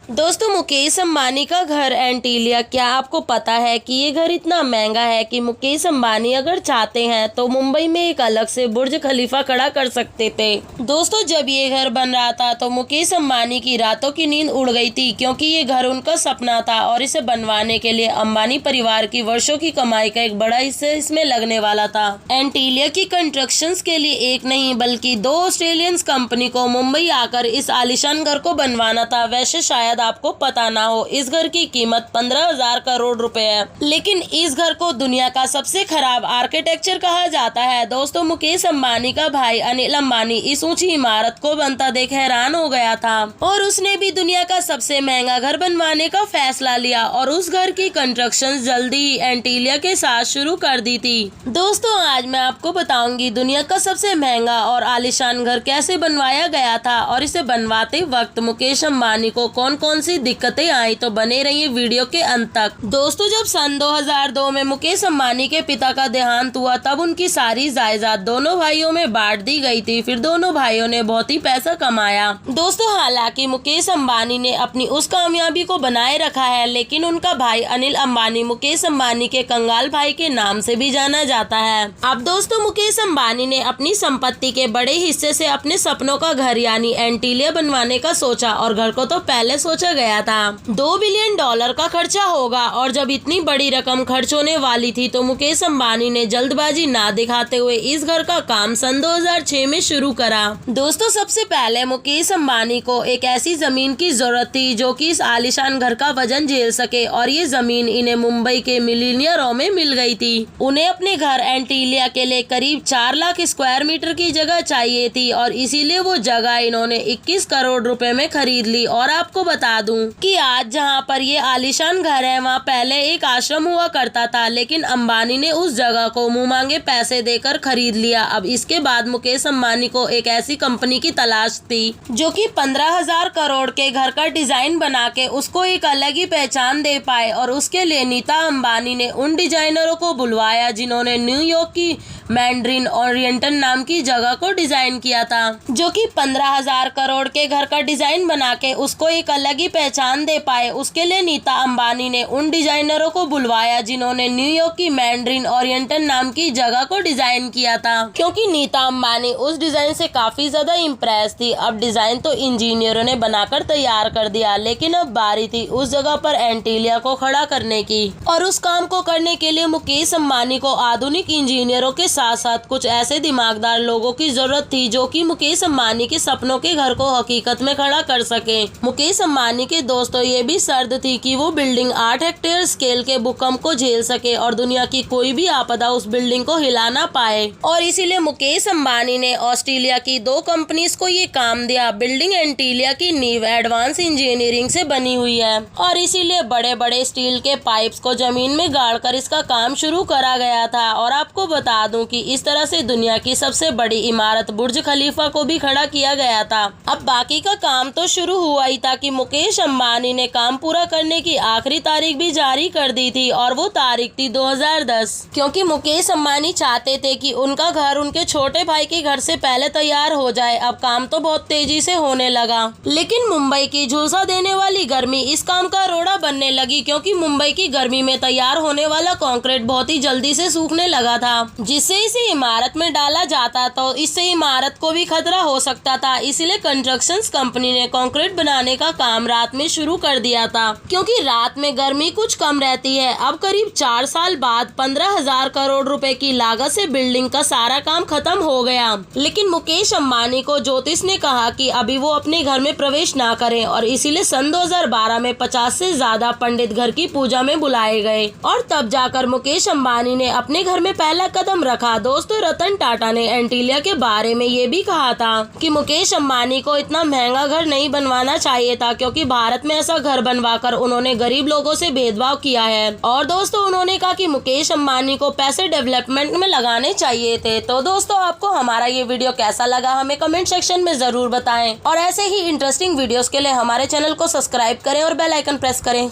दोस्तों, मुकेश अंबानी का घर एंटीलिया, क्या आपको पता है कि ये घर इतना महंगा है कि मुकेश अंबानी अगर चाहते हैं तो मुंबई में एक अलग से बुर्ज खलीफा खड़ा कर सकते थे। दोस्तों, जब ये घर बन रहा था तो मुकेश अंबानी की रातों की नींद उड़ गई थी, क्योंकि ये घर उनका सपना था और इसे बनवाने के लिए अंबानी परिवार की वर्षों की कमाई का एक बड़ा हिस्सा इसमें लगने वाला था। एंटीलिया की कंस्ट्रक्शन के लिए एक नहीं बल्कि 2 ऑस्ट्रेलियन कंपनी को मुंबई आकर इस आलीशान घर को बनवाना था। वैसे शायद आपको पता ना हो, इस घर की कीमत 15,000 करोड़ रुपए है, लेकिन इस घर को दुनिया का सबसे खराब आर्किटेक्चर कहा जाता है। दोस्तों, मुकेश अंबानी का भाई अनिल अंबानी इस ऊंची इमारत को बनता देख हैरान हो गया था और उसने भी दुनिया का सबसे महंगा घर बनवाने का फैसला लिया और उस घर की कंस्ट्रक्शन जल्दी ही एंटीलिया के साथ शुरू कर दी थी। दोस्तों, आज मैं आपको बताऊंगी दुनिया का सबसे महंगा और आलीशान घर कैसे बनवाया गया था और इसे बनवाते वक्त मुकेश अंबानी को कौन कौन सी दिक्कतें आई। तो बने रहिए वीडियो के अंत तक। दोस्तों, जब सन 2002 में मुकेश अंबानी के पिता का देहांत हुआ तब उनकी सारी जायदाद दोनों भाइयों में बांट दी गई थी। फिर दोनों भाइयों ने बहुत ही पैसा कमाया। दोस्तों, हालांकि मुकेश अंबानी ने अपनी उस कामयाबी को बनाए रखा है, लेकिन उनका भाई अनिल अंबानी मुकेश अंबानी के कंगाल भाई के नाम से भी जाना जाता है। अब दोस्तों, मुकेश अंबानी ने अपनी संपत्ति के बड़े हिस्से से अपने सपनों का घर यानी एंटीलिया बनवाने का सोचा और घर को तो पहले सोचा गया था $2 बिलियन का खर्चा होगा और जब इतनी बड़ी रकम खर्च होने वाली थी तो मुकेश अंबानी ने जल्दबाजी ना दिखाते हुए इस घर का काम सन 2006 में शुरू करा। दोस्तों, सबसे पहले मुकेश अंबानी को एक ऐसी जमीन की जरूरत थी जो कि इस आलीशान घर का वजन झेल सके और ये जमीन इन्हें मुंबई के मिलीनियरों में मिल गई थी। उन्हें अपने घर एंटीलिया के लिए करीब 4 लाख स्क्वायर मीटर की जगह चाहिए थी और इसीलिए वो जगह इन्होंने 21 करोड़ रुपए में खरीद ली। और आपको बता दूं कि आज जहां पर ये आलीशान घर है वहां पहले एक आश्रम हुआ करता था, लेकिन अंबानी ने उस जगह को मुंह मांगे पैसे देकर खरीद लिया। अब इसके बाद मुकेश अंबानी को एक ऐसी कंपनी की तलाश थी जो कि 15,000 करोड़ के घर का डिजाइन बना के उसको एक अलग ही पहचान दे पाए और उसके लिए नीता अंबानी ने उन डिजाइनरों को बुलवाया जिन्होंने न्यूयॉर्क की मैंड्रिन ओरिएंटल नाम की जगह को डिजाइन किया था, जो कि 15,000 करोड़ के घर का डिजाइन बना के उसको एक अलग ही पहचान दे पाए। उसके लिए नीता अंबानी ने उन डिजाइनरों को बुलवाया जिन्होंने न्यूयॉर्क की मैंड्रिन ओरिएंटल नाम की जगह को डिजाइन किया था, क्योंकि नीता अंबानी उस डिजाइन से काफी ज्यादा इम्प्रेस थी। अब डिजाइन तो इंजीनियरों ने बनाकर तैयार कर दिया, लेकिन अब बारी थी उस जगह पर एंटीलिया को खड़ा करने की और उस काम को करने के लिए मुकेश अंबानी को आधुनिक इंजीनियरों के साथ साथ कुछ ऐसे दिमागदार लोगों की जरूरत थी जो कि मुकेश अंबानी के सपनों के घर को हकीकत में खड़ा कर सके। मुकेश अंबानी के दोस्तों, ये भी शर्त थी कि वो बिल्डिंग 8 हेक्टेयर स्केल के भूकंप को झेल सके और दुनिया की कोई भी आपदा उस बिल्डिंग को हिला ना पाए। और इसीलिए मुकेश अंबानी ने ऑस्ट्रेलिया की 2 कंपनीज को ये काम दिया। बिल्डिंग एंटीलिया की नींव एडवांस इंजीनियरिंग से बनी हुई है और इसीलिए बड़े बड़े स्टील के पाइप्स को जमीन में गाड़कर इसका काम शुरू करा गया था। और आपको बता दूं कि इस तरह से दुनिया की सबसे बड़ी इमारत बुर्ज खलीफा को भी खड़ा किया गया था। अब बाकी का काम तो शुरू हुआ ही था कि मुकेश अंबानी ने काम पूरा करने की आखिरी तारीख भी जारी कर दी थी और वो तारीख थी 2010, क्योंकि मुकेश अंबानी चाहते थे कि उनका घर उनके छोटे भाई के घर से पहले तैयार हो जाए। अब काम तो बहुत तेजी से होने लगा, लेकिन मुंबई की झुलसा देने वाली गर्मी इस काम का रोड़ा बनने लगी, क्योंकि मुंबई की गर्मी में तैयार होने वाला कंक्रीट बहुत ही जल्दी से सूखने लगा था, जिससे इसे इमारत में डाला जाता तो इससे इमारत को भी खतरा हो सकता था। इसलिए कंस्ट्रक्शन कंपनी ने कंक्रीट बनाने का काम रात में शुरू कर दिया था, क्योंकि रात में गर्मी कुछ कम रहती है। अब करीब 4 साल बाद 15,000 करोड़ रुपए की लागत से बिल्डिंग का सारा काम खत्म हो गया, लेकिन मुकेश अंबानी को ज्योतिष ने कहा कि अभी वो अपने घर में प्रवेश ना करें और इसीलिए सन 2012 में 50 से ज्यादा पंडित घर की पूजा में बुलाए गए और तब जाकर मुकेश अंबानी ने अपने घर में पहला कदम रखा। दोस्तों, रतन टाटा ने एंटीलिया के बारे में ये भी कहा था कि मुकेश अंबानी को इतना महंगा घर नहीं बनवाना चाहिए था, क्योंकि भारत में ऐसा घर बनवाकर उन्होंने गरीब लोगों से भेदभाव किया है। और दोस्तों, उन्होंने कहा कि मुकेश अंबानी को पैसे डेवलपमेंट में लगाने चाहिए थे। तो दोस्तों, आपको हमारा ये वीडियो कैसा लगा हमें कमेंट सेक्शन में जरूर बताएं और ऐसे ही इंटरेस्टिंग वीडियोस के लिए हमारे चैनल को सब्सक्राइब करें और बेल आइकन प्रेस करें।